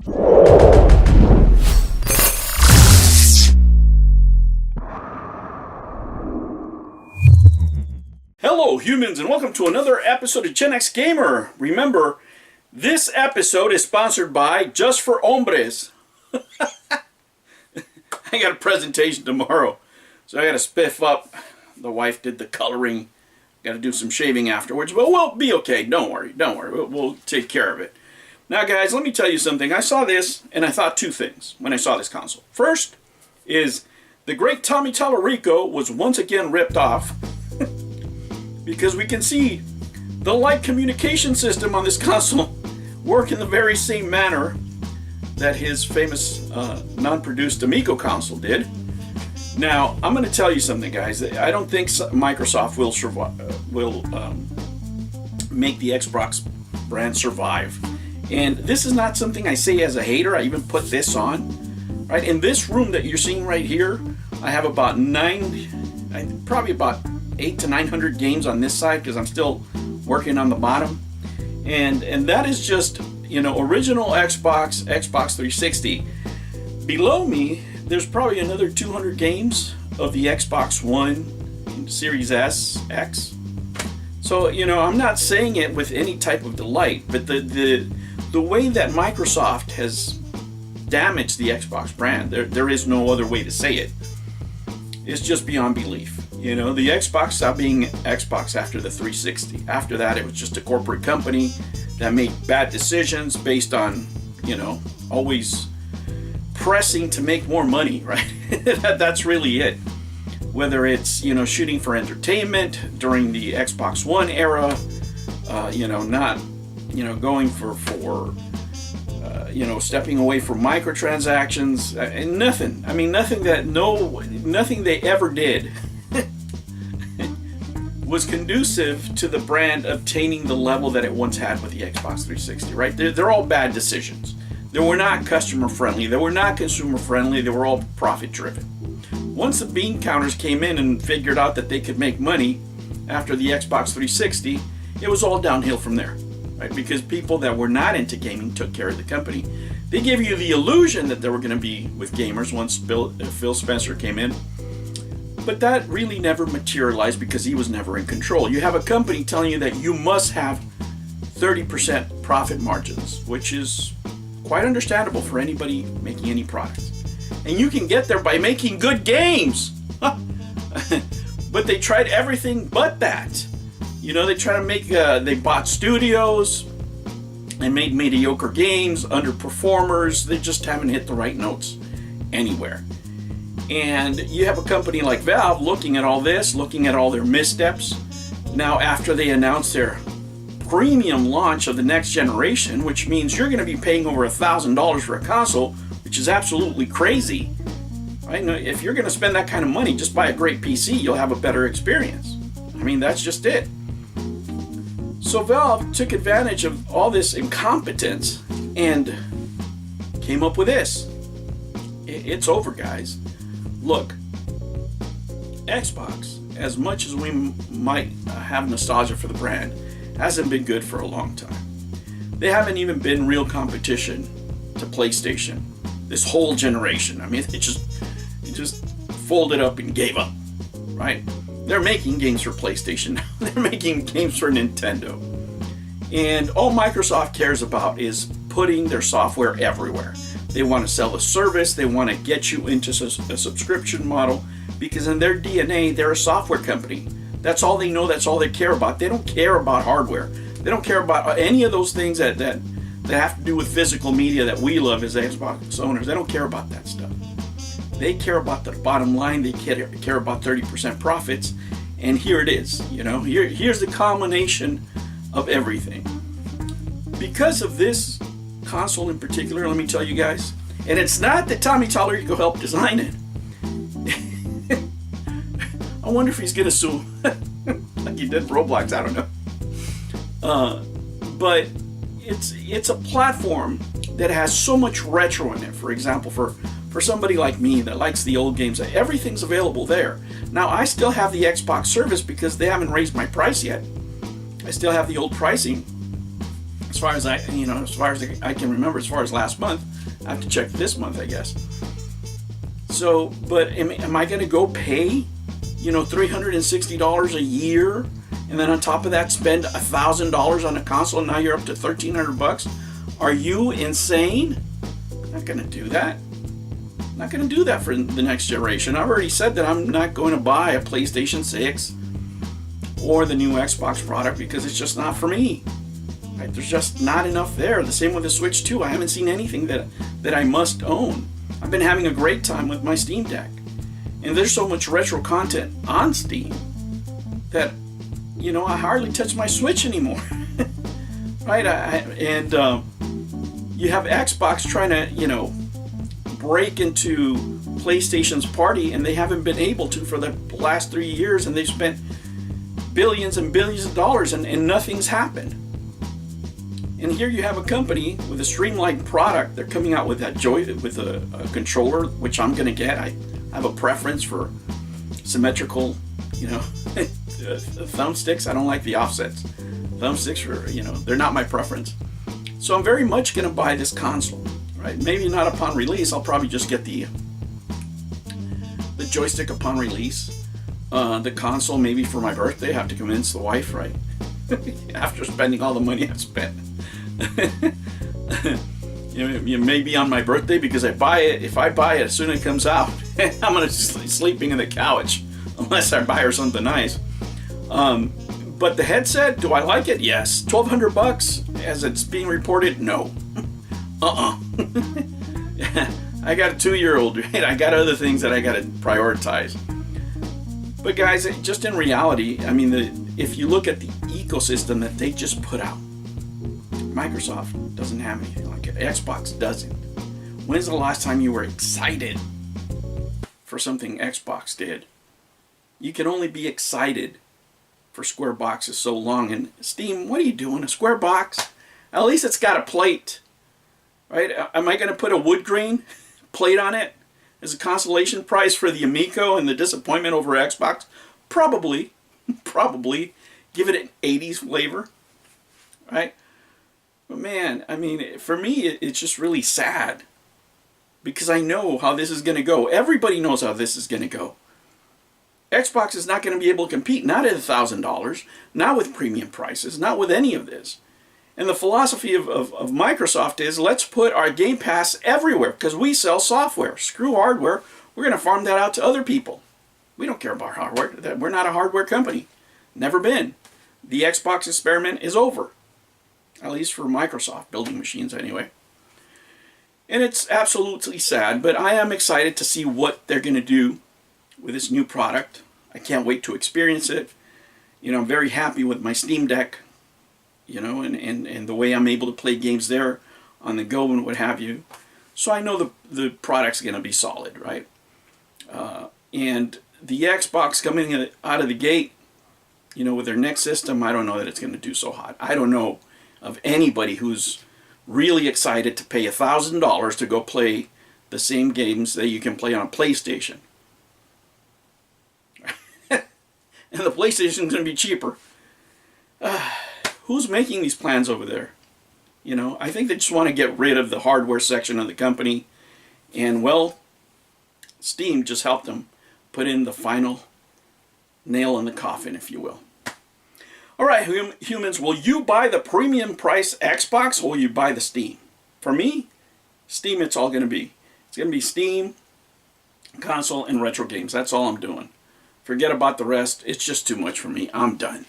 Hello humans, and welcome to another episode of Gen X Gamer. Remember, this episode is sponsored by Just for Hombres. I got a presentation tomorrow, so I got to spiff up. The wife did the coloring. Got to do some shaving afterwards, but we'll be okay. Don't worry. We'll take care of it. Now guys, let me tell you something. I saw this and I thought two things when I saw this console. First is the great Tommy Tallarico was once again ripped off because we can see the light communication system on this console work in the very same manner that his famous non-produced Amico console did. Now, I'm going to tell you something, guys. I don't think Microsoft will make the Xbox brand survive. And this is not something I say as a hater. I even put this on. Right? In this room that you're seeing right here, I have about probably about 800 to 900 games on this side because I'm still working on the bottom. And that is just, original Xbox 360. Below me, there's probably another 200 games of the Xbox One, Series S, X. So, I'm not saying it with any type of delight, but the way that Microsoft has damaged the Xbox brand, there is no other way to say it. It's just beyond belief. The Xbox stopped being Xbox after the 360. After that, it was just a corporate company that made bad decisions based on, always pressing to make more money, right? That's really it. Whether it's, shooting for entertainment during the Xbox One era, not, going for stepping away from microtransactions, and nothing they ever did was conducive to the brand obtaining the level that it once had with the Xbox 360, right? They're all bad decisions. They were not customer friendly. They were not consumer friendly. They were all profit driven. Once the bean counters came in and figured out that they could make money after the Xbox 360, it was all downhill from there, right? Because people that were not into gaming took care of the company. They gave you the illusion that they were going to be with gamers once Phil Spencer came in. But that really never materialized because he was never in control. You have a company telling you that you must have 30% profit margins, which is quite understandable for anybody making any products. And you can get there by making good games. But they tried everything but that. They try to make, they bought studios and made mediocre games, underperformers. They just haven't hit the right notes anywhere. And you have a company like Valve looking at all this, looking at all their missteps. Now, after they announced their premium launch of the next generation, which means you're going to be paying over $1,000 for a console, which is absolutely crazy. Right? If you're going to spend that kind of money, just buy a great PC, you'll have a better experience. That's just it. So Valve took advantage of all this incompetence and came up with this. It's over, guys. Look, Xbox, as much as we might have nostalgia for the brand, hasn't been good for a long time. They haven't even been real competition to PlayStation this whole generation. It just folded up and gave up, right? They're making games for PlayStation now. They're making games for Nintendo. And all Microsoft cares about is putting their software everywhere. They want to sell a service. They want to get you into a subscription model because in their DNA, they're a software company. That's all they know. That's all they care about. They don't care about hardware. They don't care about any of those things that have to do with physical media that we love as Xbox owners. They don't care about that stuff. They care about the bottom line. They care about 30% profits. And here it is. Here's the culmination of everything. Because of this console in particular, let me tell you guys, and it's not that Tommy Tallarico helped design it. I wonder if he's going to sue like he did Roblox. I don't know. But it's a platform that has so much retro in it. For example, for somebody like me that likes the old games, everything's available there. Now, I still have the Xbox service because they haven't raised my price yet. I still have the old pricing as far as I can remember, as far as last month. I have to check this month, I guess. So, but am I going to go pay, $360 a year, and then on top of that spend $1,000 on a console, and now you're up to $1,300? Are you insane? I'm not going to do that. I'm not going to do that for the next generation. I've already said that I'm not going to buy a PlayStation 6 or the new Xbox product because it's just not for me. Right? There's just not enough there. The same with the Switch 2. I haven't seen anything that I must own. I've been having a great time with my Steam Deck. And there's so much retro content on Steam that, I hardly touch my Switch anymore. Right? You have Xbox trying to, break into PlayStation's party, and they haven't been able to for the last 3 years, and they've spent billions and billions of dollars, and nothing's happened. And here you have a company with a streamlined product. They're coming out with a controller, which I'm going to get. I have a preference for symmetrical, thumbsticks. I don't like the offsets. Thumbsticks they're not my preference. So I'm very much going to buy this console. Right? Maybe not upon release. I'll probably just get the joystick upon release. The console maybe for my birthday. I have to convince the wife, right? After spending all the money I've spent. Maybe on my birthday, because I buy it. If I buy it as soon as it comes out, I'm gonna be sleeping in the couch unless I buy her something nice. But the headset, do I like it? Yes. $1,200 as it's being reported? No. I got a 2-year-old, right? I got other things that I got to prioritize. But guys, just in reality, if you look at the ecosystem that they just put out, Microsoft doesn't have anything like it. Xbox doesn't. When's the last time you were excited for something Xbox did? You can only be excited for square boxes so long. And Steam, what are you doing? A square box? At least it's got a plate. Right? Am I going to put a wood grain plate on it as a consolation prize for the Amico and the disappointment over Xbox? Probably. Give it an 80s flavor. Right? But man, for me, it's just really sad. Because I know how this is going to go. Everybody knows how this is going to go. Xbox is not going to be able to compete. Not at $1,000. Not with premium prices. Not with any of this. And the philosophy of Microsoft is, let's put our Game Pass everywhere because we sell software. Screw hardware. We're going to farm that out to other people. We don't care about hardware. We're not a hardware company. Never been. The Xbox experiment is over. At least for Microsoft building machines anyway. And it's absolutely sad, but I am excited to see what they're going to do with this new product. I can't wait to experience it. I'm very happy with my Steam Deck. And the way I'm able to play games there on the go and what have you. So I know the product's going to be solid, right? And the Xbox coming out of the gate, with their next system, I don't know that it's going to do so hot. I don't know of anybody who's really excited to pay $1,000 to go play the same games that you can play on a PlayStation. And the PlayStation's going to be cheaper. Who's making these plans over there? I think they just want to get rid of the hardware section of the company. And, well, Steam just helped them put in the final nail in the coffin, if you will. All right, humans, will you buy the premium price Xbox or will you buy the Steam? For me, Steam it's all going to be. It's going to be Steam, console, and retro games. That's all I'm doing. Forget about the rest. It's just too much for me. I'm done.